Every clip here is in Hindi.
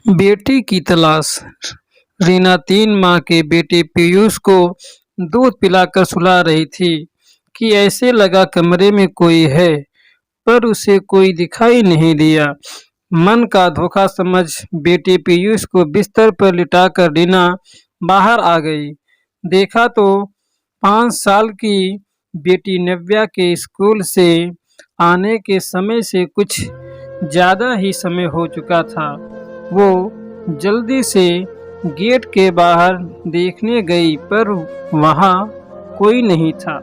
बेटी की तलाश। रीना 3 माह के बेटे पीयूष को दूध पिलाकर सुला रही थी कि ऐसे लगा कमरे में कोई है, पर उसे कोई दिखाई नहीं दिया। मन का धोखा समझ बेटे पीयूष को बिस्तर पर लिटाकर रीना बाहर आ गई। देखा तो 5 साल की बेटी नव्या के स्कूल से आने के समय से कुछ ज्यादा ही समय हो चुका था। वो जल्दी से गेट के बाहर देखने गई, पर वहां कोई नहीं था।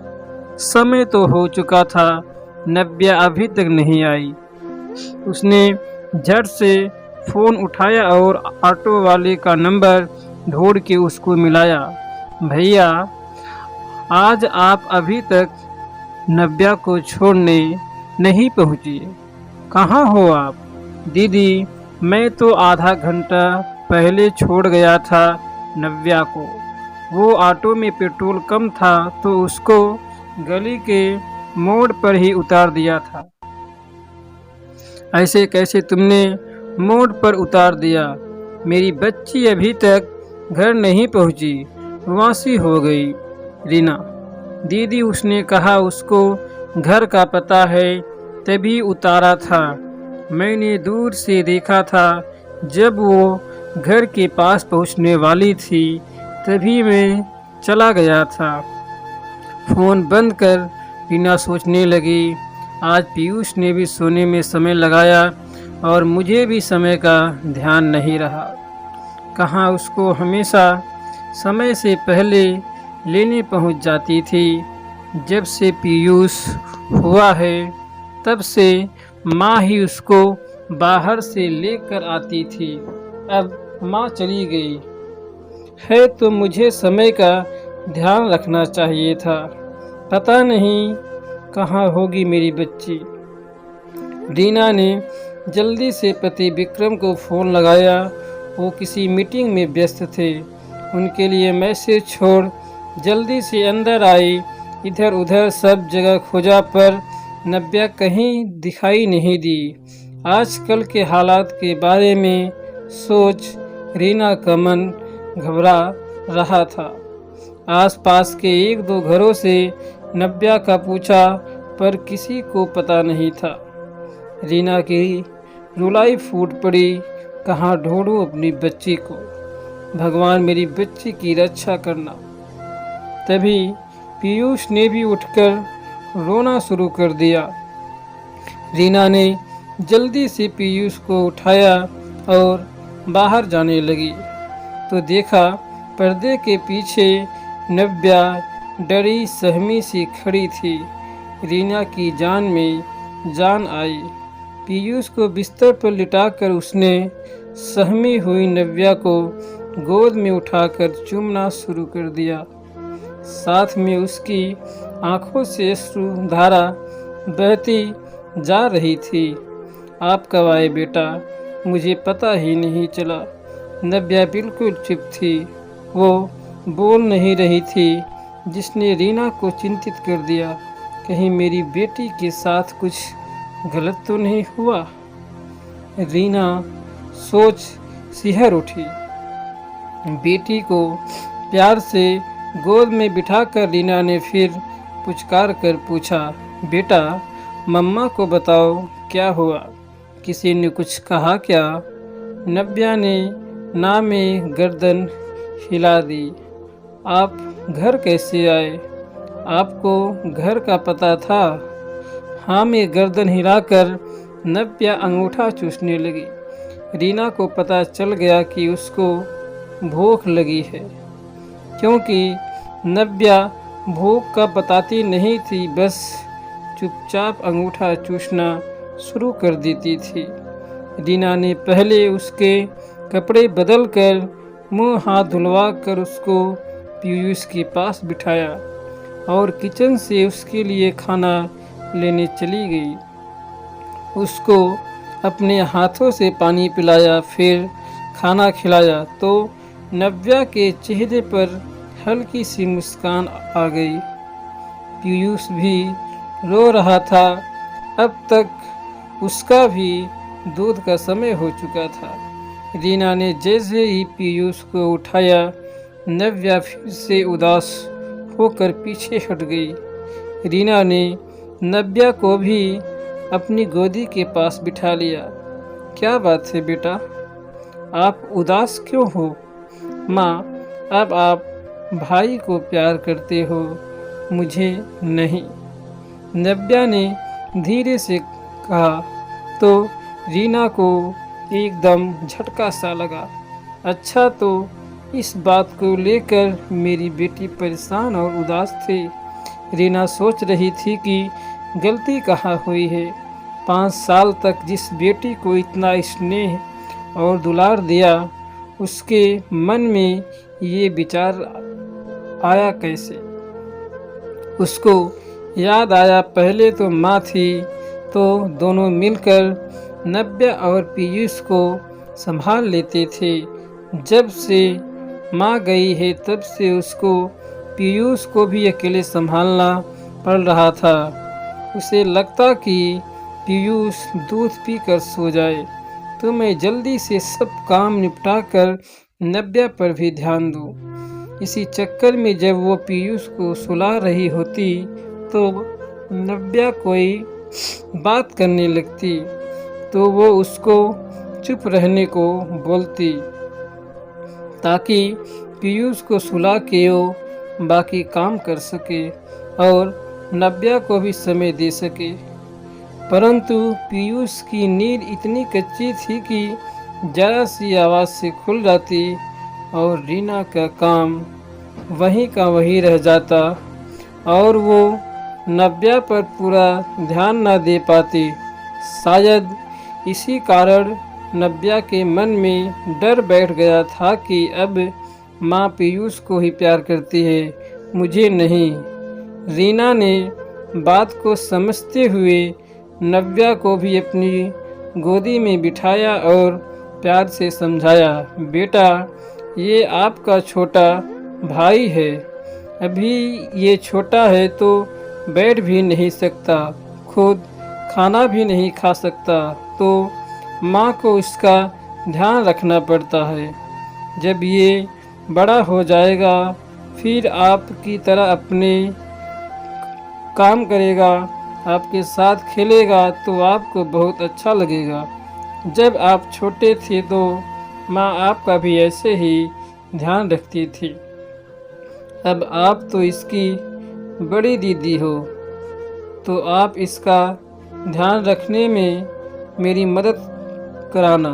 समय तो हो चुका था, नव्या अभी तक नहीं आई। उसने झट से फोन उठाया और ऑटो वाले का नंबर ढूंढ के उसको मिलाया। भैया, आज आप अभी तक नव्या को छोड़ने नहीं पहुंची, कहाँ हो आप? दीदी, मैं तो आधा घंटा पहले छोड़ गया था नव्या को। वो ऑटो में पेट्रोल कम था तो उसको गली के मोड़ पर ही उतार दिया था। ऐसे कैसे तुमने मोड़ पर उतार दिया? मेरी बच्ची अभी तक घर नहीं पहुंची, वासी हो गई। रीना, दीदी उसने कहा उसको घर का पता है तभी उतारा था। मैंने दूर से देखा था, जब वो घर के पास पहुंचने वाली थी तभी मैं चला गया था। फोन बंद कर रीना सोचने लगी, आज पीयूष ने भी सोने में समय लगाया और मुझे भी समय का ध्यान नहीं रहा। कहाँ उसको हमेशा समय से पहले लेने पहुंच जाती थी। जब से पीयूष हुआ है तब से माँ ही उसको बाहर से लेकर आती थी। अब माँ चली गई है तो मुझे समय का ध्यान रखना चाहिए था। पता नहीं कहाँ होगी मेरी बच्ची। रीना ने जल्दी से पति विक्रम को फ़ोन लगाया। वो किसी मीटिंग में व्यस्त थे। उनके लिए मैसेज छोड़ जल्दी से अंदर आई। इधर उधर सब जगह खोजा पर नव्या कहीं दिखाई नहीं दी। आजकल के हालात के बारे में सोच रीना का मन घबरा रहा था। आसपास के 1-2 घरों से नव्या का पूछा पर किसी को पता नहीं था। रीना की रुलाई फूट पड़ी, कहाँ ढूंढूं अपनी बच्ची को? भगवान मेरी बच्ची की रक्षा करना। तभी पीयूष ने भी उठकर रोना शुरू कर दिया। रीना ने जल्दी से पीयूष को उठाया और बाहर जाने लगी तो देखा पर्दे के पीछे नव्या डरी सहमी सी खड़ी थी। रीना की जान में जान आई। पीयूष को बिस्तर पर लिटाकर उसने सहमी हुई नव्या को गोद में उठाकर चूमना शुरू कर दिया। साथ में उसकी आंखों से अश्रु धारा बहती जा रही थी। आप कब आए बेटा? मुझे पता ही नहीं चला। नव्या बिल्कुल चुप थी, वो बोल नहीं रही थी, जिसने रीना को चिंतित कर दिया। कहीं मेरी बेटी के साथ कुछ गलत तो नहीं हुआ? रीना सोच सिहर उठी। बेटी को प्यार से गोद में बिठाकर रीना ने फिर पुचकार कर पूछा, बेटा मम्मा को बताओ क्या हुआ? किसी ने कुछ कहा क्या? नव्या ने ना में गर्दन हिला दी। आप घर कैसे आए? आपको घर का पता था? हाँ में गर्दन हिलाकर नव्या अंगूठा चूसने लगी। रीना को पता चल गया कि उसको भूख लगी है, क्योंकि नव्या भूख का बताती नहीं थी, बस चुपचाप अंगूठा चूसना शुरू कर देती थी। रीना ने पहले उसके कपड़े बदलकर मुंह हाथ धुलवा कर उसको पीयूष के पास बिठाया और किचन से उसके लिए खाना लेने चली गई। उसको अपने हाथों से पानी पिलाया, फिर खाना खिलाया तो नव्या के चेहरे पर हल्की सी मुस्कान आ गई। पीयूष भी रो रहा था। अब तक उसका भी दूध का समय हो चुका था। रीना ने जैसे ही पीयूष को उठाया, नव्या फिर से उदास होकर पीछे हट गई। रीना ने नव्या को भी अपनी गोदी के पास बिठा लिया। क्या बात है बेटा, आप उदास क्यों हो? माँ, अब आप भाई को प्यार करते हो, मुझे नहीं, नव्या ने धीरे से कहा। तो रीना को एकदम झटका सा लगा। अच्छा, तो इस बात को लेकर मेरी बेटी परेशान और उदास थी। रीना सोच रही थी कि गलती कहाँ हुई है। 5 साल तक जिस बेटी को इतना स्नेह और दुलार दिया, उसके मन में ये विचार आया कैसे? उसको याद आया पहले तो माँ थी, तो दोनों मिलकर नव्या और पीयूष को संभाल लेते थे। जब से माँ गई है तब से उसको पीयूष को भी अकेले संभालना पड़ रहा था। उसे लगता कि पीयूष दूध पीकर सो जाए तो मैं जल्दी से सब काम निपटा कर नव्या पर भी ध्यान दूँ। इसी चक्कर में जब वो पीयूष को सुला रही होती तो नव्या कोई बात करने लगती तो वो उसको चुप रहने को बोलती, ताकि पीयूष को सुला के वो बाकी काम कर सके और नव्या को भी समय दे सके। परंतु पीयूष की नींद इतनी कच्ची थी कि जरा सी आवाज़ से खुल जाती और रीना का काम वहीं का वहीं रह जाता और वो नव्या पर पूरा ध्यान न दे पाती। शायद इसी कारण नव्या के मन में डर बैठ गया था कि अब माँ पीयूष को ही प्यार करती है, मुझे नहीं। रीना ने बात को समझते हुए नव्या को भी अपनी गोदी में बिठाया और प्यार से समझाया, बेटा, ये आपका छोटा भाई है, अभी ये छोटा है तो बैठ भी नहीं सकता, खुद खाना भी नहीं खा सकता, तो माँ को इसका ध्यान रखना पड़ता है। जब ये बड़ा हो जाएगा फिर आपकी तरह अपने काम करेगा, आपके साथ खेलेगा तो आपको बहुत अच्छा लगेगा। जब आप छोटे थे तो माँ आपका भी ऐसे ही ध्यान रखती थी। अब आप तो इसकी बड़ी दीदी हो, तो आप इसका ध्यान रखने में मेरी मदद कराना।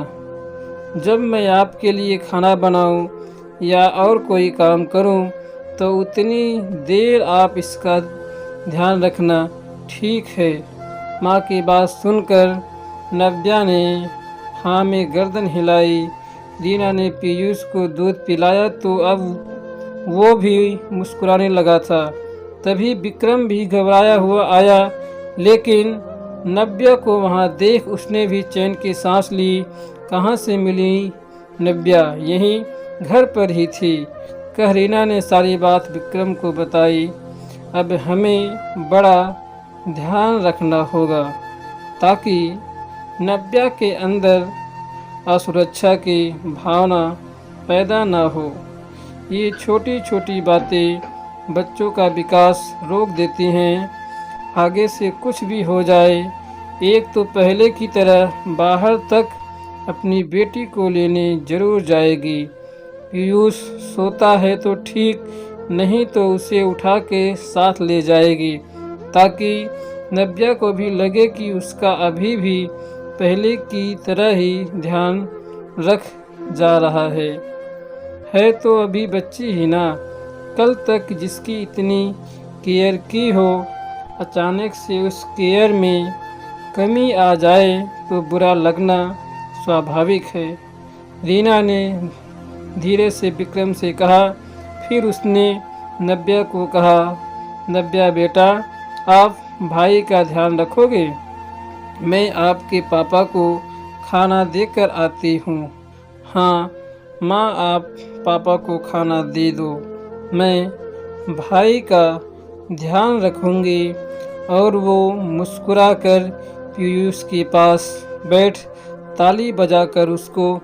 जब मैं आपके लिए खाना बनाऊं या और कोई काम करूं तो उतनी देर आप इसका ध्यान रखना, ठीक है? माँ की बात सुनकर नव्या ने हाँ में गर्दन हिलाई। रीना ने पीयूष को दूध पिलाया तो अब वो भी मुस्कुराने लगा था। तभी विक्रम भी घबराया हुआ आया, लेकिन नव्या को वहाँ देख उसने भी चैन की सांस ली। कहाँ से मिली नव्या? यहीं घर पर ही थी, कह रीना ने सारी बात विक्रम को बताई। अब हमें बड़ा ध्यान रखना होगा ताकि नव्या के अंदर असुरक्षा की भावना पैदा न हो। ये छोटी छोटी बातें बच्चों का विकास रोक देती हैं। आगे से कुछ भी हो जाए, एक तो पहले की तरह बाहर तक अपनी बेटी को लेने जरूर जाएगी। पीयूष सोता है तो ठीक, नहीं तो उसे उठा के साथ ले जाएगी, ताकि नव्या को भी लगे कि उसका अभी भी पहले की तरह ही ध्यान रख जा रहा है तो अभी बच्ची ही ना। कल तक जिसकी इतनी केयर की हो, अचानक से उस केयर में कमी आ जाए तो बुरा लगना स्वाभाविक है। रीना ने धीरे से विक्रम से कहा। फिर उसने नव्या को कहा, नव्या बेटा, आप भाई का ध्यान रखोगे? मैं आपके पापा को खाना देकर आती हूँ। हाँ माँ, आप पापा को खाना दे दो, मैं भाई का ध्यान रखूँगी। और वो मुस्कुराकर पीयूष के पास बैठ ताली बजाकर उसको